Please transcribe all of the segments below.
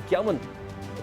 51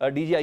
DGI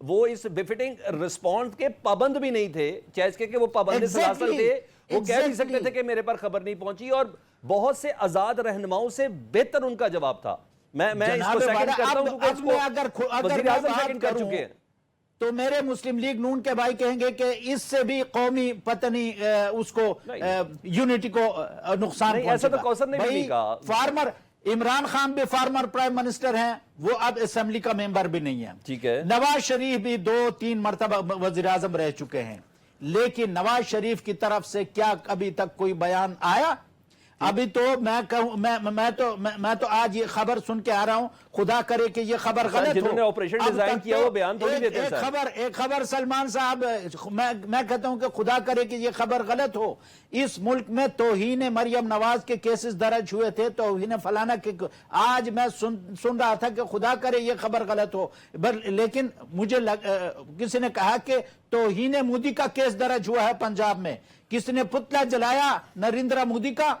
وہ اس befitting response کے پابند بھی نہیں تھے، چیز کہ وہ پابند سلاسل تھے، وہ کہہ نہیں سکتے تھے کہ میرے پر خبر نہیں پہنچی، اور بہت سے آزاد رہنماؤں سے بہتر ان کا جواب تھا۔ میں اس کو سیکنڈ کرتا ہوں کیونکہ اس کو وزیر اعظم سیکنڈ کر چکے ہیں۔ تو میرے مسلم لیگ نون کے بھائی کہیں گے کہ اس سے بھی قومی پتہ نہیں اس کو یونٹی کو نقصان پہنچے گا۔ ایسا تو کوثر نے بھی نہیں کہا۔ فارمر عمران خان بھی فارمر پرائم منسٹر ہیں، وہ اب اسمبلی کا ممبر بھی نہیں ہے۔ ٹھیک ہے۔ نواز شریف بھی 2-3 مرتبہ وزیر اعظم رہ چکے ہیں، لیکن نواز شریف کی طرف سے کیا ابھی تک کوئی بیان آیا؟ ابھی تو میں تو آج یہ خبر سن کے آ رہا ہوں، خدا کرے کہ یہ خبر غلط ہو۔ جنہوں نے آپریشن ڈیزائن کیا وہ بیان تو نہیں دیتے سر۔ ایک خبر سلمان صاحب، میں کہتا ہوں کہ خدا کرے کہ یہ خبر غلط ہو۔ اس ملک میں توہین مریم نواز کے کیسز درج ہوئے تھے، توہین فلانا کے، آج میں سن رہا تھا کہ خدا کرے یہ خبر غلط ہو، لیکن مجھے کسی نے کہا کہ توہین مودی کا کیس درج ہوا ہے پنجاب میں، کسی نے پتلا جلایا نریندر مودی کا،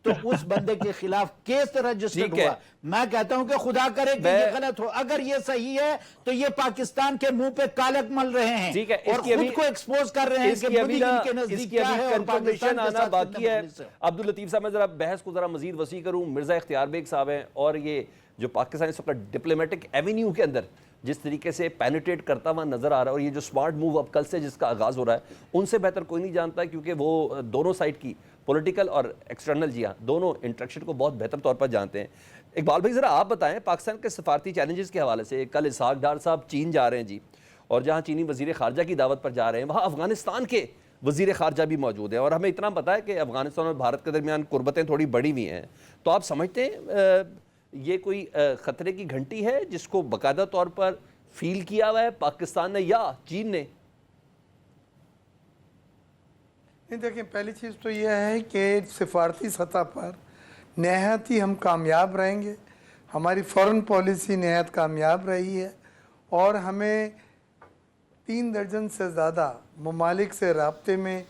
تو اس بندے کے خلاف کیس رجسٹرڈ ہوا۔ میں کہتا ہوں کہ خدا کرے کہ یہ غلط ہو، اگر یہ صحیح ہے تو یہ پاکستان کے منہ پہ کالک مل رہے ہیں اور خود کو ایکسپوز کر رہے ہیں کہ مودی ان کے نزدیک کیا ہے اور پاکستان کے ساتھ باقی ہے۔ عبداللطیف صاحب، میں ذرا بحث کو ذرا مزید وسیع کروں۔ مرزا اختیار بیگ صاحب ہیں، اور یہ جو پاکستان اس وقت ڈپلومیٹک ایونیو کے اندر جس طریقے سے پینیٹریٹ کرتا ہوا نظر آ رہا ہے، اور یہ جو سمارٹ موو اب کل سے جس کا آغاز ہو رہا ہے، ان سے بہتر کوئی نہیں جانتا، کیونکہ وہ دونوں سائٹ کی پولیٹیکل اور ایکسٹرنل، جی ہاں، دونوں انٹریکشن کو بہت بہتر طور پر جانتے ہیں۔ اقبال بھائی ذرا آپ بتائیں پاکستان کے سفارتی چیلنجز کے حوالے سے، کل اسحاق ڈار صاحب چین جا رہے ہیں جی، اور جہاں چینی وزیر خارجہ کی دعوت پر جا رہے ہیں، وہاں افغانستان کے وزیر خارجہ بھی موجود ہیں، اور ہمیں اتنا پتہ ہے کہ افغانستان اور بھارت کے درمیان قربتیں تھوڑی بڑی ہوئی ہیں، تو آپ سمجھتے ہیں یہ کوئی خطرے کی گھنٹی ہے جس کو باقاعدہ طور پر فیل کیا ہوا ہے پاکستان نے یا چین نے؟ نہیں، دیکھیں، پہلی چیز تو یہ ہے کہ سفارتی سطح پر نہایت ہی ہم کامیاب رہیں گے، ہماری فورن پالیسی نہایت کامیاب رہی ہے، اور ہمیں 3 درجن سے زیادہ ممالک سے رابطے میں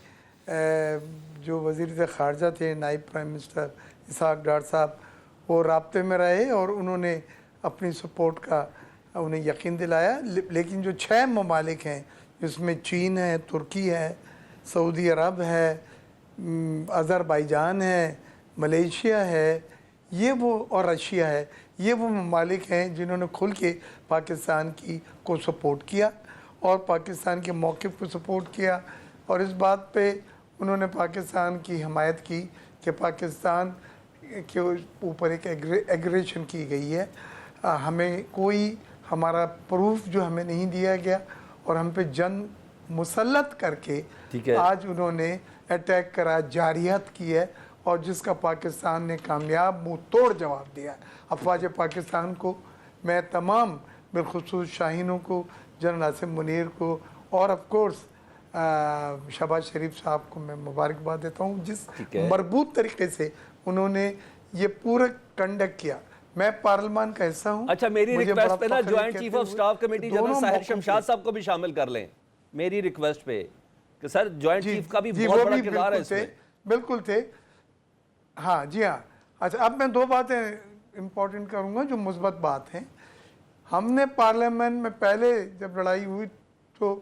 جو وزیر خارجہ تھے نائب پرائم منسٹر اسحاق ڈار صاحب، وہ رابطے میں رہے اور انہوں نے اپنی سپورٹ کا انہیں یقین دلایا۔ لیکن جو 6 ممالک ہیں جس میں چین ہے، ترکی ہے، سعودی عرب ہے، آذربائیجان ہے، ملیشیا ہے، یہ وہ، اور رشیا ہے، یہ وہ ممالک ہیں جنہوں نے کھل کے پاکستان کو سپورٹ کیا اور پاکستان کے موقف کو سپورٹ کیا، اور اس بات پہ انہوں نے پاکستان کی حمایت کی کہ پاکستان کے اوپر ایک ایگریشن کی گئی ہے، ہمیں کوئی ہمارا پروف جو ہمیں نہیں دیا گیا، اور ہم پہ جنگ مسلط کر کے آج انہوں نے اٹیک کرا، جارحیت کی ہے، اور جس کا پاکستان نے کامیاب منہ توڑ جواب دیا۔ افواج پاکستان کو میں تمام، بالخصوص شاہینوں کو، جنرل عاصم منیر کو، اور آف کورس شہباز شریف صاحب کو میں مبارکباد دیتا ہوں جس مربوط طریقے سے انہوں نے یہ پورا کنڈکٹ کیا۔ میں پارلیمان کا حصہ ہوں۔ اچھا، میری ریکویسٹ پہ نا joint chief of staff committee general Sahir Shamshad صاحب کو بھی شامل کر لیں، میری ریکویسٹ پہ، کہ سر جوائنٹ چیف کا بھی بہت بڑا کردار ہے اس میں۔ بالکل تھے، ہاں جی ہاں۔ اچھا، اب میں 2 باتیں امپورٹنٹ کروں گا جو مثبت بات ہیں۔ ہم نے پارلیمنٹ میں پہلے جب لڑائی ہوئی تو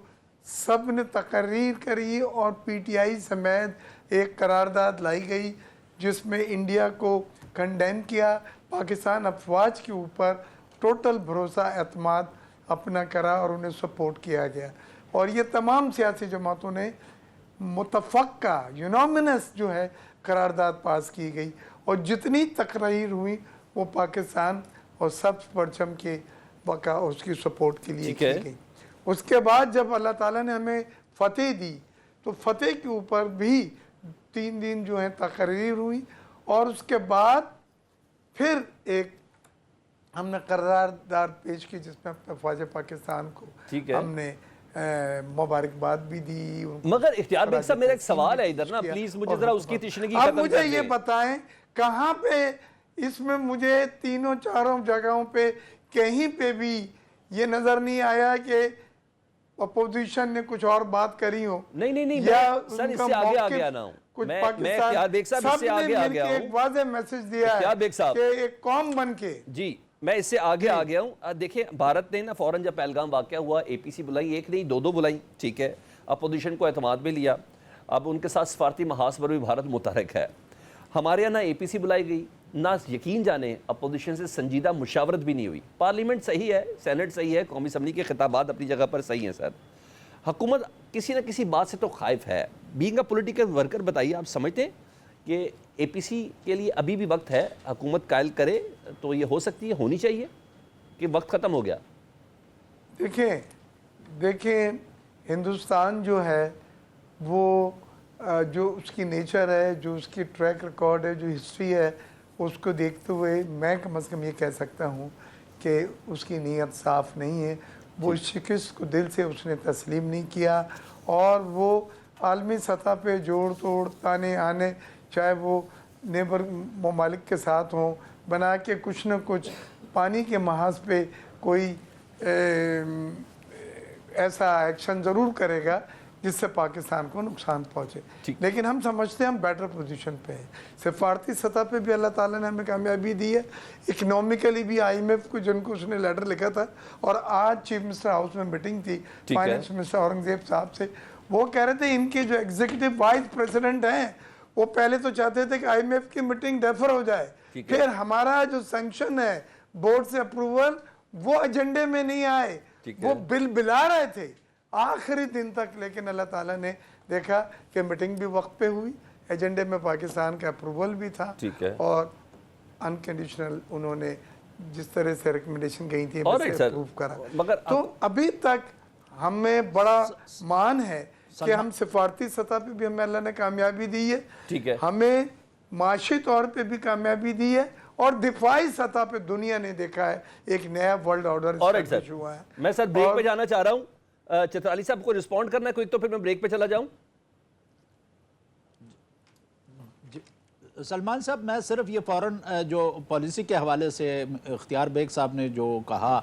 سب نے تقریر کری، اور پی ٹی آئی سمیت ایک قرارداد لائی گئی جس میں انڈیا کو کنڈیم کیا، پاکستان افواج کے اوپر ٹوٹل بھروسہ اعتماد اپنا کرا اور انہیں سپورٹ کیا گیا، اور یہ تمام سیاسی جماعتوں نے متفقہ یونامنس جو ہے قرارداد پاس کی گئی، اور جتنی تقریر ہوئی وہ پاکستان اور سبز پرچم کے بقا اس کی سپورٹ کے لیے کی گئی۔ اس کے بعد جب اللہ تعالیٰ نے ہمیں فتح دی تو فتح کے اوپر بھی 3 دن جو ہیں تقریر ہوئی، اور اس کے بعد پھر ایک ہم نے قرارداد پیش کی جس میں افواج پاکستان کو ہم نے مبارکباد بھی دی۔ مگر اختیار بیگ صاحب، میرا ایک سوال ہے ادھر نا، پلیز مجھے ذرا اس کی تشنگی ختم کر دیں۔ اب مجھے یہ بتائیں کہاں پہ اس میں مجھے 3-4 جگہوں پہ کہیں پہ بھی یہ نظر نہیں آیا کہ اپوزیشن نے کچھ اور بات کری ہو؟ نہیں، سر اس سے آگے آ گیا نا ہوں میں اختیار بیگ صاحب، اس سے آگے آ گیا ہوں۔ ایک واضح میسج دیا ہے کہ ایک قوم بن کے، جی میں اس سے آگے آ گیا ہوں. دیکھیں بھارت نے نا فوراً جب پہلگام واقعہ ہوا اے پی سی بلائی, ایک نہیں دو بلائی, ٹھیک ہے, اپوزیشن کو اعتماد میں لیا. اب ان کے ساتھ سفارتی محاذ پر بھی بھارت متحرک ہے. ہمارے یہاں نہ اے پی سی بلائی گئی, نہ یقین جانے اپوزیشن سے سنجیدہ مشاورت بھی نہیں ہوئی. پارلیمنٹ صحیح ہے, سینٹ صحیح ہے, قومی اسمبلی کے خطابات اپنی جگہ پر صحیح ہیں سر. حکومت کسی نہ کسی بات سے تو خائف ہے. بینگ اے پولیٹیکل ورکر بتائیے, آپ سمجھتے ہیں کہ اے پی سی کے لیے ابھی بھی وقت ہے, حکومت قائل کرے تو یہ ہو سکتی ہے, ہونی چاہیے, کہ وقت ختم ہو گیا؟ دیکھیں ہندوستان جو ہے وہ جو اس کی نیچر ہے, جو اس کی ٹریک ریکارڈ ہے, جو ہسٹری ہے, اس کو دیکھتے ہوئے میں کم از کم یہ کہہ سکتا ہوں کہ اس کی نیت صاف نہیں ہے. وہ اس شکست کو دل سے اس نے تسلیم نہیں کیا, اور وہ عالمی سطح پہ جوڑ توڑ تانے آنے, چاہے وہ نیبر ممالک کے ساتھ ہوں, بنا کے کچھ نہ کچھ پانی کے محاذ پہ کوئی ایسا ایکشن ضرور کرے گا جس سے پاکستان کو نقصان پہنچے. لیکن ہم سمجھتے ہیں ہم بیٹر پوزیشن پہ ہیں. سفارتی سطح پہ بھی اللہ تعالیٰ نے ہمیں کامیابی دی ہے, اکنومیکلی بھی آئی ایم ایف کو, جن کو اس نے لیٹر لکھا تھا, اور آج چیف منسٹر ہاؤس میں میٹنگ تھی فائنانس منسٹر اورنگزیب صاحب سے, وہ کہہ رہے تھے ان کے جو ایگزیکٹو وائس پریزیڈنٹ ہیں وہ پہلے تو چاہتے تھے کہ آئی ایم ایف کی میٹنگ ڈیفر ہو جائے, پھر ہمارا جو سینکشن ہے بورڈ سے اپروول وہ ایجنڈے میں نہیں آئے, وہ بل بلا رہے تھے آخری دن تک. لیکن اللہ تعالیٰ نے دیکھا کہ میٹنگ بھی وقت پہ ہوئی, ایجنڈے میں پاکستان کا اپروول بھی تھا, اور انکنڈیشنل انہوں نے جس طرح سے ریکمنڈیشن گئی تھی اپروو کرا. تو ابھی تک ہمیں بڑا مان ہے کہ ہم سفارتی سطح پہ بھی ہمیں اللہ نے کامیابی دی ہے, ہمیں معاشی طور پہ بھی کامیابی دی ہے, اور دفاعی سطح پہ دنیا نے دیکھا ہے ایک نیا ورلڈ آرڈر اسٹیبلش ہوا ہے. میں سر بریک پہ جانا چاہ رہا ہوں, چترالی صاحب کو رسپونڈ کرنا ہے کوئی, تو پھر میں بریک پہ چلا جاؤں. سلمان صاحب میں صرف یہ فوراً جو پالیسی کے حوالے سے اختیار بیگ صاحب نے جو کہا,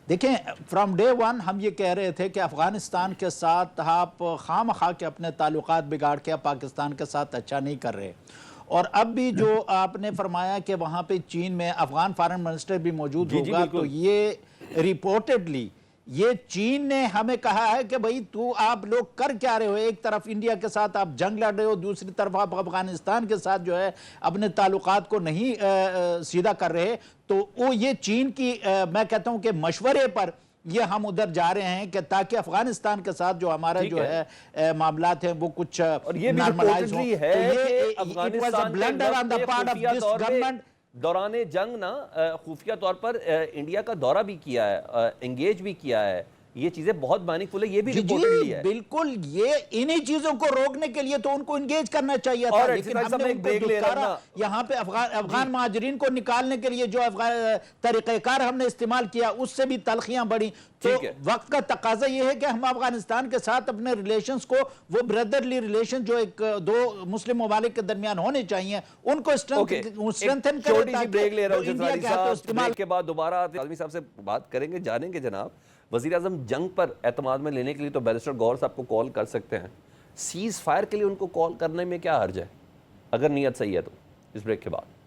دیکھیں فرام ڈے ون ہم یہ کہہ رہے تھے کہ افغانستان کے ساتھ آپ خام خواہ کے اپنے تعلقات بگاڑ کے پاکستان کے ساتھ اچھا نہیں کر رہے. اور اب بھی جو آپ نے فرمایا کہ وہاں پہ چین میں افغان فارن منسٹر بھی موجود ہوگا, تو یہ ریپورٹڈلی یہ چین نے ہمیں کہا ہے کہ بھئی آپ لوگ کر کیا رہے ہو, ایک طرف انڈیا کے ساتھ آپ جنگ لڑ رہے ہو, دوسری طرف آپ افغانستان کے ساتھ جو ہے اپنے تعلقات کو نہیں سیدھا کر رہے. تو وہ یہ چین کی میں کہتا ہوں کہ مشورے پر یہ ہم ادھر جا رہے ہیں کہ تاکہ افغانستان کے ساتھ جو ہمارا جو ہے معاملات ہیں وہ کچھ نارملائز ہوں. دوران جنگ نا خفیہ طور پر انڈیا کا دورہ بھی کیا ہے, انگیج بھی کیا ہے, یہ چیزیں بہت معنی فل ہے, یہ بھی ریپورٹڈلی ہے. بالکل, یہ انہی چیزوں کو روکنے کے لیے تو ان کو انگیج کرنا چاہیے تھا, لیکن ہم نے ان کو دھتکارا. یہاں پہ افغان مہاجرین کو نکالنے کے لیے جو طریقہ کار ہم نے استعمال کیا اس سے بھی تلخیاں بڑھی. تو وقت کا تقاضا یہ ہے کہ ہم افغانستان کے ساتھ اپنے ریلیشنز کو, وہ بردرلی ریلیشن جو ایک دو مسلم ممالک کے درمیان ہونے چاہیے, ان کو اسٹرینتھن کریں. چھوٹی سی بریک لے رہا ہوں چترالی صاحب, بریک کے بعد دوبارہ آدمی صاحب سے بات کریں گے, جانیں گے. جناب وزیر اعظم جنگ پر اعتماد میں لینے کے لیے تو بیرسٹر گوہر صاحب کو کال کر سکتے ہیں, سیز فائر کے لیے ان کو کال کرنے میں کیا حرج ہے اگر نیت صحیح ہے تو. اس بریک کے بعد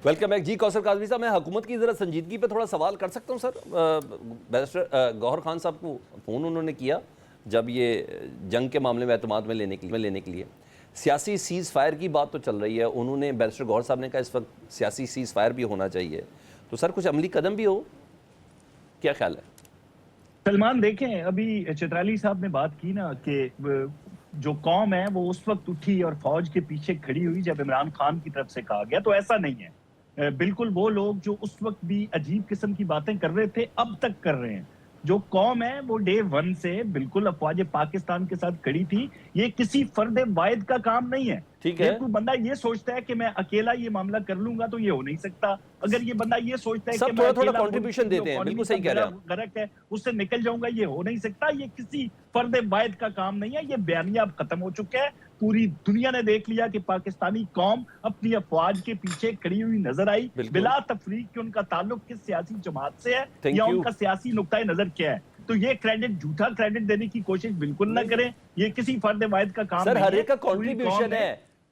ویلکم بیک. جی کوثر کاظمی صاحب, میں حکومت کی ذرا سنجیدگی پہ تھوڑا سوال کر سکتا ہوں سر. بیرسٹر گوہر خان صاحب کو فون انہوں نے کیا جب یہ جنگ کے معاملے میں اعتماد میں لینے کے لیے سیاسی سیز فائر کی بات تو چل رہی ہے, انہوں نے بیرسٹر گوہر صاحب نے کہا اس وقت سیاسی سیز فائر بھی ہونا چاہیے, تو سر کچھ عملی قدم بھی ہو, کیا خیال ہے؟ سلمان دیکھیں, ابھی چترالی صاحب نے بات کی نا کہ جو قوم ہے وہ اس وقت اٹھی اور فوج کے پیچھے کھڑی ہوئی جب عمران خان کی طرف سے کہا گیا, تو ایسا نہیں ہے. بالکل وہ لوگ جو اس وقت بھی عجیب قسم کی باتیں کر رہے تھے اب تک کر رہے ہیں. جو قوم ہے وہ ڈے ون سے بالکل افواج پاکستان کے ساتھ کھڑی تھی. یہ کسی فرد واحد کا کام نہیں ہے. کوئی بندہ یہ سوچتا ہے کہ میں اکیلا یہ معاملہ کر لوں گا تو یہ ہو نہیں سکتا. اگر یہ بندہ یہ سوچتا ہے کہ میں تھوڑا کنٹریبیوشن دیتے ہیں, بالکل صحیح کہہ رہے ہیں, غرق ہے اس سے نکل جاؤں گا, یہ ہو نہیں سکتا. یہ کسی فرد واحد کا کام نہیں ہے. یہ بیانیہ اب ختم ہو چکا ہے. پوری دنیا نے دیکھ لیا کہ پاکستانی قوم اپنی افواج کے پیچھے کھڑی ہوئی نظر آئی, بلا تفریق کہ ان کا تعلق کس سیاسی جماعت سے ہے یا ان کا سیاسی نقطۂ نظر کیا ہے. تو یہ کریڈٹ, جھوٹا کریڈٹ دینے کی کوشش بالکل نہ کریں. یہ کسی فرد واحد کا کام نہیں ہے. سر ہر ایک کا کنٹریبیوشن ہے,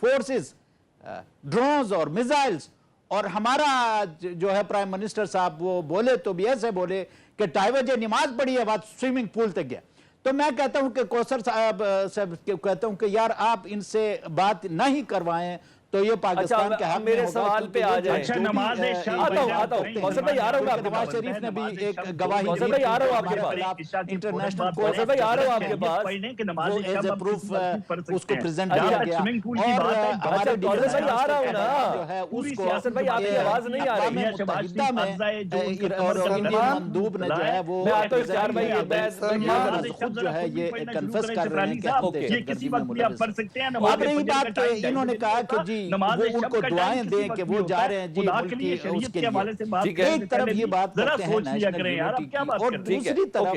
فورسز ڈرونز اور میزائلز. اور ہمارا جو ہے پرائم منسٹر صاحب وہ بولے تو بھی ایسے بولے کہ 2:30 بجے نماز پڑھی ہے بات سوئمنگ پول تک گیا. تو میں کہتا ہوں کہ کوثر صاحب کہتا ہوں کہ یار آپ ان سے بات نہیں کروائیں تو یہ پاکستان کے حق میں میرے سوال پہ آ جائیں. اچھا نماز آتا ہوں کوثر بھائی آ رہا ہوں آپ کے پاس. نواز شریف نے بھی ایک گواہی کوثر بھائی آ رہا ہوں آپ کے پاس. انٹرنیشنل کوثر بھائی آ رہا ہوں آپ کے پاس. وہ ایز اے پروف اس کو پریزنٹ کیا گیا اور ہمارے کوثر بھائی آ رہا ہوں نا جو ہے اس کو کوثر بھائی آپ کی آواز نہیں آ رہی. اقوام متحدہ میں اور انڈین مندوب نے جو ہے وہ میں آتا ہوں اختیار بھائی خود جو ہے یہ کنفیس کر رہے ہیں کہ یہ کسی وقت بھی آپ پڑھ سکتے ہیں. اب رہی بات انہوں نے کہا کہ جی وہ ان کو دعائیں دیں کہ وہ جا رہے ہیں جی ملک کی اس کے لیے. ایک طرف یہ بات کرتے ہیں نیشنل یونٹی کی اور دوسری طرف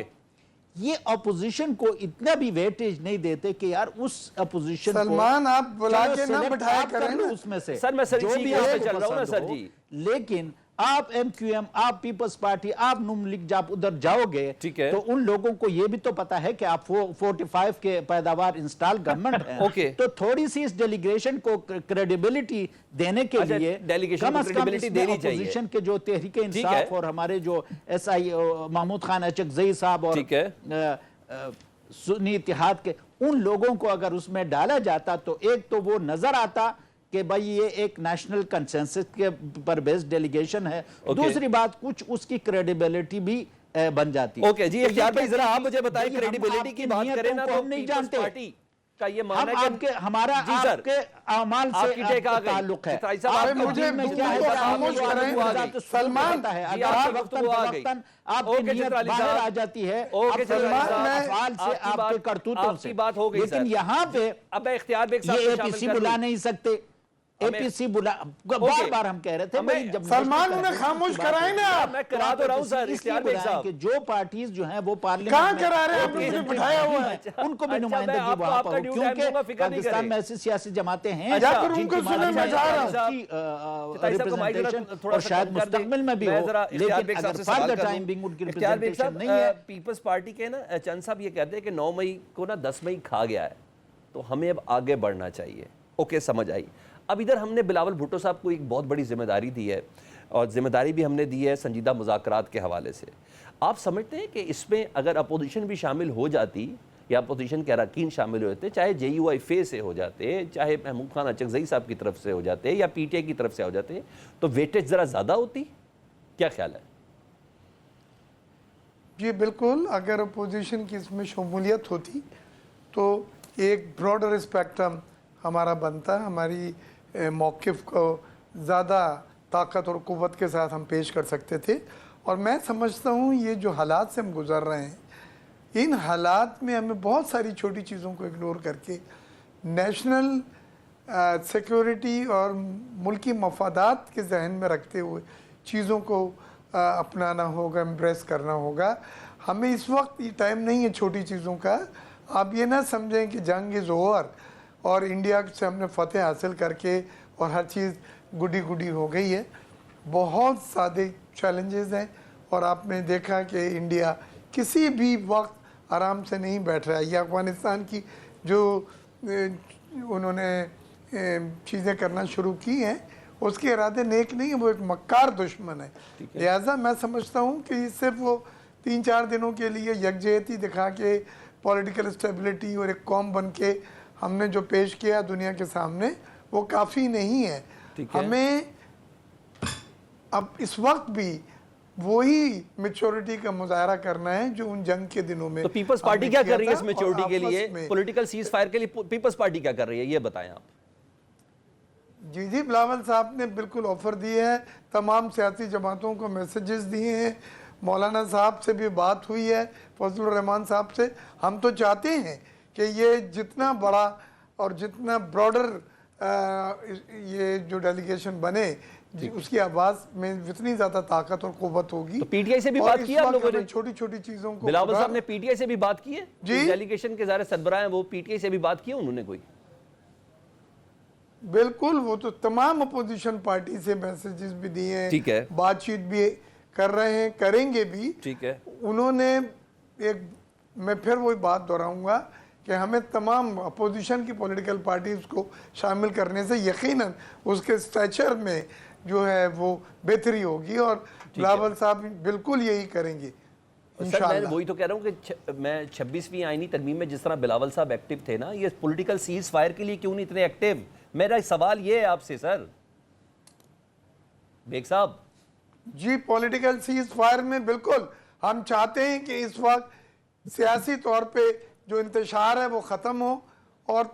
یہ اپوزیشن کو اتنا بھی ویٹیج نہیں دیتے کہ یار اس اپوزیشن کو سلمان آپ بلا کے نہ بٹھایا کریں نا اس میں سے سر میں جو بھی آپ آپ پہ کو چل رہا ہوں نا پسند سر ہو. جی. لیکن آپ ایم کیو ایم آپ پیپلز پارٹی آپ نون لیگ جب ادھر جاؤ گے تو ان لوگوں کو یہ بھی تو پتا ہے کہ آپ 45 کے پیداوار انسٹال گورنمنٹ ہیں تو تھوڑی سی اس ڈیلیگیشن کو کریڈیبلٹی دینے کے لیے کم از کم اس میں اپوزیشن کے جو تحریک انصاف اور ہمارے جو ایس آئی محمود خان اچکزئی صاحب اور سنی اتحاد کے ان لوگوں کو اگر اس میں ڈالا جاتا تو ایک تو وہ نظر آتا کہ بھائی یہ ایک نیشنل کنسنسس کے پر بیس ڈیلیگیشن ہے. دوسری بات کچھ اس کی کریڈیبلیٹی بھی بن جاتی ہے. اوکے جی اختیار بھائی ذرا آپ مجھے بتائیں کریڈیبلیٹی کی بات کریں نا تو ہم نہیں جانتے کا یہ معنی ہے کہ ہمارا آپ کے اعمال سے تعلق ہے. مجھے خاموش کریں سلمان آپ کی نیت باہر آ جاتی ہے افعال سے آپ کے کرتوتوں سے. لیکن یہاں پہ یہ اے پی سی بلا نہیں سکتے. اے پی سی بلا بار بار ہم کہہ رہے تھے سلمان انہیں خاموش کرائیں نا. میں کرا تو رہا ہوں سر اس لیے بلائیں کہ جو پارٹیز جو ہیں وہ کہاں پارلیمنٹ کرا رہے ہیں آپ نے بٹھایا ہوا ہے ان کو بھی نمائندگی وہاں پر ہو کیونکہ پاکستان میں ایسی سیاسی جماعتیں ہیں جن کی ریپرزنٹیشن اور شاید مستقبل میں بھی ہو لیکن اگر for the time being in کی ریپرزنٹیشن نہیں ہے. پیپلز پارٹی کے نا چند صاحب یہ کہتے ہیں کہ 9 مئی کو نا 10 مئی کھا گیا ہے تو ہمیں اب آگے بڑھنا چاہیے. اوکے سمجھ آئی. اب ادھر ہم نے بلاول بھٹو صاحب کو ایک بہت بڑی ذمہ داری دی ہے اور ذمہ داری بھی ہم نے دی ہے سنجیدہ مذاکرات کے حوالے سے. آپ سمجھتے ہیں کہ اس میں اگر اپوزیشن بھی شامل ہو جاتی یا اپوزیشن کے اراکین شامل ہوتے چاہے جے یو آئی فے سے ہو جاتے چاہے محمود خان اچکزئی صاحب کی طرف سے ہو جاتے یا پی ٹی آئی کی طرف سے ہو جاتے تو ویٹیج ذرا زیادہ ہوتی؟ کیا خیال ہے؟ جی بالکل اگر اپوزیشن کی اس میں شمولیت ہوتی تو ایک براڈر اسپیکٹرم ہمارا بنتا. ہماری موقف کو زیادہ طاقت اور قوت کے ساتھ ہم پیش کر سکتے تھے. اور میں سمجھتا ہوں یہ جو حالات سے ہم گزر رہے ہیں ان حالات میں ہمیں بہت ساری چھوٹی چیزوں کو اگنور کر کے نیشنل سیکیورٹی اور ملکی مفادات کے ذہن میں رکھتے ہوئے چیزوں کو اپنانا ہوگا امبریس کرنا ہوگا. ہمیں اس وقت یہ ٹائم نہیں ہے چھوٹی چیزوں کا. آپ یہ نہ سمجھیں کہ جنگ از اوور اور انڈیا سے ہم نے فتح حاصل کر کے اور ہر چیز گڈی گڈی ہو گئی ہے. بہت سادے چیلنجز ہیں اور آپ نے دیکھا کہ انڈیا کسی بھی وقت آرام سے نہیں بیٹھ رہا ہے. یہ افغانستان کی جو انہوں نے چیزیں کرنا شروع کی ہیں اس کے ارادے نیک نہیں ہیں. وہ ایک مکار دشمن ہے. لہٰذا میں سمجھتا ہوں کہ یہ صرف وہ 3-4 دنوں کے لیے یکجہتی دکھا کے پولیٹیکل اسٹیبلٹی اور ایک قوم بن کے ہم نے جو پیش کیا دنیا کے سامنے وہ کافی نہیں ہے. ہمیں اب اس وقت بھی وہی میچورٹی کا مظاہرہ کرنا ہے جو ان جنگ کے دنوں میں. تو پیپلز پارٹی کیا کر رہی ہے اس میچورٹی کے لیے پولیٹیکل سیز فائر کے لیے پیپلز پارٹی کیا کر رہی ہے یہ بتائیں آپ. جی بلاول صاحب نے بالکل آفر دی ہے. تمام سیاسی جماعتوں کو میسیجز دیے ہیں. مولانا صاحب سے بھی بات ہوئی ہے فضل الرحمان صاحب سے. ہم تو چاہتے ہیں کہ یہ جتنا بڑا اور جتنا براڈر یہ جو ڈیلیگیشن بنے اس کی آواز میں جتنی زیادہ طاقت اور قوت ہوگی. تو پی ٹی آئی سے بھی بات کی آپ لوگوں نے؟ چھوٹی چھوٹی چیزوں کو بلاول صاحب نے پی ٹی آئی سے بھی بات کی ہے؟ جی ڈیلیگیشن کے ظاہر سربراہ ہیں وہ پی ٹی آئی سے بھی بات کی ہے انہوں نے کوئی؟ بالکل وہ تو تمام اپوزیشن پارٹی سے میسیجز بھی دیے ہیں. ٹھیک ہے. بات چیت بھی کر رہے ہیں کریں گے بھی. ٹھیک ہے. انہوں نے ایک میں پھر وہی بات دہراؤں گا کہ ہمیں تمام اپوزیشن کی پولیٹیکل پارٹیز کو شامل کرنے سے یقیناً اس کے اسٹیچر میں جو ہے وہ بہتری ہوگی، اور بلاول صاحب بالکل یہی کریں گے سر میں وہی تو کہہ رہا ہوں کہ میں 26ویں آئینی ترمیم میں جس طرح بلاول صاحب ایکٹیو تھے نا، یہ پولیٹیکل سیز فائر کے لیے کیوں نہیں اتنے ایکٹیو؟ میرا سوال یہ ہے آپ سے سر بیگ صاحب۔ جی پولیٹیکل سیز فائر میں بالکل ہم چاہتے ہیں کہ اس وقت سیاسی طور پہ جو انتشار ہے وہ ختم ہو، اور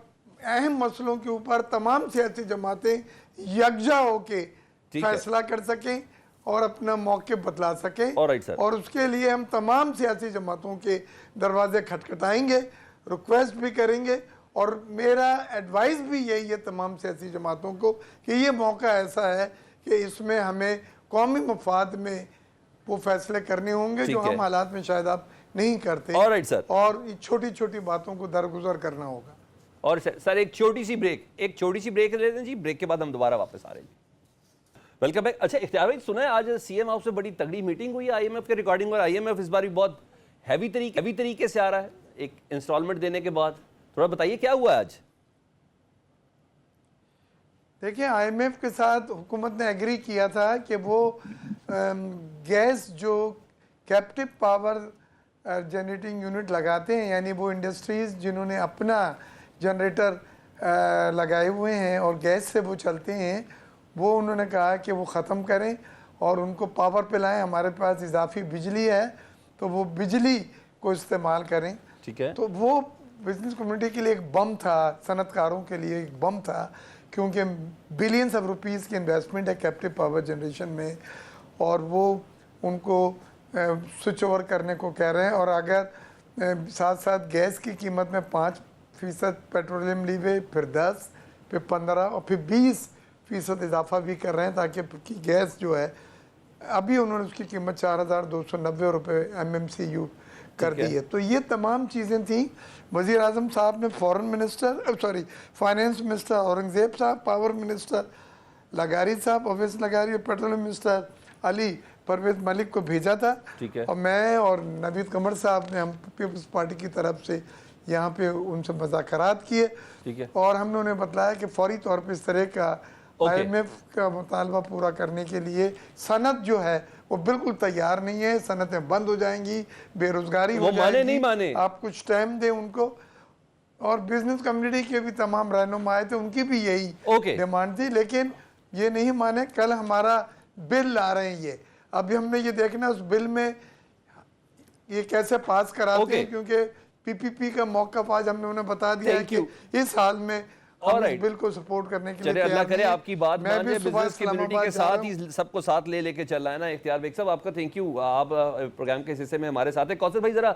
اہم مسئلوں کے اوپر تمام سیاسی جماعتیں یکجا ہو کے فیصلہ کر سکیں اور اپنا موقع بتلا سکیں، اور اس کے لیے ہم تمام سیاسی جماعتوں کے دروازے کھٹکھٹائیں گے، ریکویسٹ بھی کریں گے، اور میرا ایڈوائز بھی یہی ہے تمام سیاسی جماعتوں کو کہ یہ موقع ایسا ہے کہ اس میں ہمیں قومی مفاد میں وہ فیصلے کرنے ہوں گے جو ہم حالات میں شاید آپ نہیں کرتے، اور چھوٹی چھوٹی باتوں کو درگزر کرنا ہوگا۔ اور سر ایک چھوٹی سی بریک لے دیں جی، بریک کے بعد ہم دوبارہ واپس آ رہے ہیں۔ Welcome back. اچھا اختیار بھائی سنا ہے آج سی ایم ہاؤس سے بڑی تگڑی میٹنگ ہوئی ہے آئی ایم ایف کے ریکارڈنگ، اور آئی ایم ایف اس بار بھی بہت ہیوی طریقے سے آ رہا ہے ایک انسٹالمنٹ دینے کے بعد، تھوڑا بتائیے کیا ہوا ہے آج؟ دیکھیں آئی ایم ایف کے ساتھ حکومت نے ایگری کیا تھا کہ وہ گیس جو کیپٹیو پاور جنریٹنگ یونٹ لگاتے ہیں، یعنی وہ انڈسٹریز جنہوں نے اپنا جنریٹر لگائے ہوئے ہیں اور گیس سے وہ چلتے ہیں، وہ انہوں نے کہا کہ وہ ختم کریں اور ان کو پاور پہ لائیں۔ ہمارے پاس اضافی بجلی ہے تو وہ بجلی کو استعمال کریں۔ ٹھیک ہے، تو وہ بزنس کمیونٹی کے لیے ایک بم تھا، صنعت کاروں کے لیے ایک بم تھا، کیونکہ بلینز آف روپیز کی انویسٹمنٹ ہے کیپٹیو پاور جنریشن میں، اور وہ ان کو سوئچ اوور کرنے کو کہہ رہے ہیں، اور اگر ساتھ ساتھ گیس کی قیمت میں 5% پیٹرولیم لیوے، پھر 10، پھر 15 اور پھر 20% اضافہ بھی کر رہے ہیں، تاکہ گیس جو ہے ابھی انہوں نے اس کی قیمت 4,290 روپے MMCU کر دی ہے۔ تو یہ تمام چیزیں تھیں۔ وزیر اعظم صاحب نے فائنینس منسٹر اورنگزیب صاحب، پاور منسٹر لگاری صاحب، اویس لگاری، اور پیٹرولیم منسٹر علی پرویز ملک کو بھیجا تھا، اور میں اور نوید قمر صاحب نے ہم پیپلز پارٹی کی طرف سے یہاں پہ ان سے مذاکرات کیے، اور ہم نے انہیں بتلایا کہ فوری طور پہ اس طرح کا آئی ایم ایف کا مطالبہ پورا کرنے کے لیے صنعت جو ہے وہ بالکل تیار نہیں ہے، صنعتیں بند ہو جائیں گی، بے روزگاری ہو جائے گی، آپ کچھ ٹائم دیں ان کو۔ اور بزنس کمیونٹی کے بھی تمام رہنما آئے تھے، ان کی بھی یہی ڈیمانڈ تھی، لیکن یہ نہیں مانے۔ کل ہمارا بل لا رہے ہیں، یہ ابھی ہم نے یہ دیکھنا اس بل میں یہ کیسے پاس کراتے ہیں، کیونکہ PPP کا موقف آج ہم نے انہیں بتا دیا ہے کہ اس حال میں ہم اس بل کو سپورٹ کرنے کے لیے چلے اللہ کرے آپ کی بات میں بھی مانے، بزنس کمیونٹی کے ساتھ ہی سب کو ساتھ لے کے چل رہا ہے نا۔ اختیار بیگ صاحب آپ کا تھینک یو، آپ پروگرام کے حصے میں ہمارے ساتھ ہیں۔ کوثر بھائی ذرا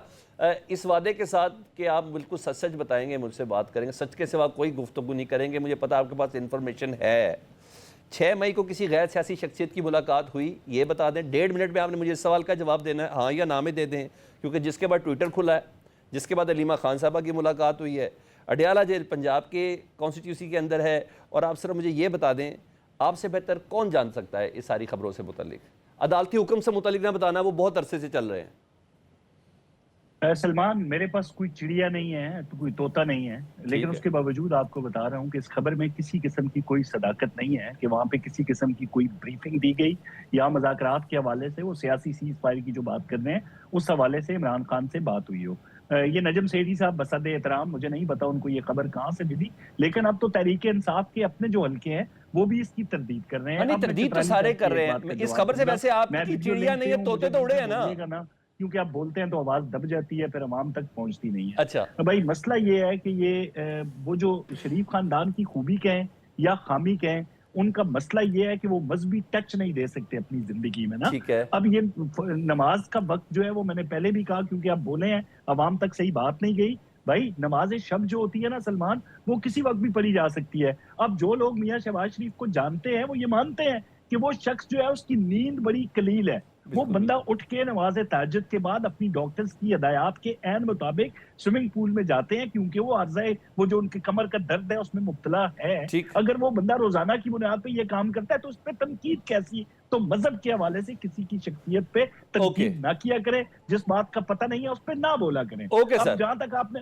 اس وعدے کے ساتھ کہ آپ بالکل سچ بتائیں گے، مجھ سے بات کریں گے، سچ کے سوا کوئی گفتگو نہیں کریں گے، مجھے پتا آپ کے پاس انفارمیشن ہے۔ 6 مئی کو کسی غیر سیاسی شخصیت کی ملاقات ہوئی، یہ بتا دیں 1.5 منٹ میں آپ نے مجھے اس سوال کا جواب دینا ہے، ہاں یا نہ میں دے دیں، کیونکہ جس کے بعد ٹویٹر کھلا ہے، جس کے بعد علیمہ خان صاحبہ کی ملاقات ہوئی ہے، اڈیالہ جیل پنجاب کے کانسٹیٹیوسی کے اندر ہے، اور آپ صرف مجھے یہ بتا دیں آپ سے بہتر کون جان سکتا ہے اس ساری خبروں سے متعلق؟ عدالتی حکم سے متعلق نہ بتانا، وہ بہت عرصے سے چل رہے ہیں۔ سلمان، میرے پاس کوئی چڑیا نہیں ہے، تو کوئی طوطا نہیں ہے، لیکن اس کے باوجود آپ کو بتا رہا ہوں کہ اس خبر میں کسی قسم کی کوئی صداقت نہیں ہے کہ وہاں پہ کسی قسم کی کوئی بریفنگ دی گئی یا مذاکرات کے حوالے سے وہ سیاسی سیز فائر کی جو بات کر رہے ہیں اس حوالے سے عمران خان سے بات ہوئی ہو۔ یہ نجم سیٹھی صاحب بصد احترام، مجھے نہیں پتا ان کو یہ خبر کہاں سے ملی، لیکن اب تو تحریک انصاف کے اپنے جو حلقے ہیں وہ بھی اس کی تردید کر رہے ہیں۔ تردید تو سارے کر رہے ہیں اس خبر سے، ویسے آپ کی چڑیا نہیں ہے، طوطے تو اڑے ہیں نا، کیونکہ آپ بولتے ہیں تو آواز دب جاتی ہے، پھر عوام تک پہنچتی نہیں ہے۔ اچھا بھائی مسئلہ یہ ہے کہ یہ وہ جو شریف خاندان کی خوبی کہیں یا خامی کہیں، ان کا مسئلہ یہ ہے کہ وہ مذہبی ٹچ نہیں دے سکتے اپنی زندگی میں نا۔ اب یہ نماز کا وقت جو ہے وہ میں نے پہلے بھی کہا، کیونکہ آپ بولے ہیں عوام تک صحیح بات نہیں گئی۔ بھائی نماز شب جو ہوتی ہے نا سلمان، وہ کسی وقت بھی پڑھی جا سکتی ہے۔ اب جو لوگ میاں شہباز شریف کو جانتے ہیں وہ یہ مانتے ہیں کہ وہ شخص جو ہے اس کی نیند بڑی قلیل ہے، وہ بندہ اٹھ کے نماز تہجد کے بعد اپنی ڈاکٹرز کی ہدایات کے عین مطابق سوئمنگ پول میں جاتے ہیں، کیونکہ وہ عرضہ وہ جو ان کے کمر کا درد ہے اس میں مبتلا ہے۔ اگر وہ بندہ روزانہ کی بنیاد پہ یہ کام کرتا ہے تو اس پہ تنقید کیسی؟ تو مذہب کے حوالے سے کسی کی شخصیت پہ تنقید نہ کیا کرے، جس بات کا پتہ نہیں ہے اس پہ نہ بولا کریں۔ اب جہاں تک آپ نے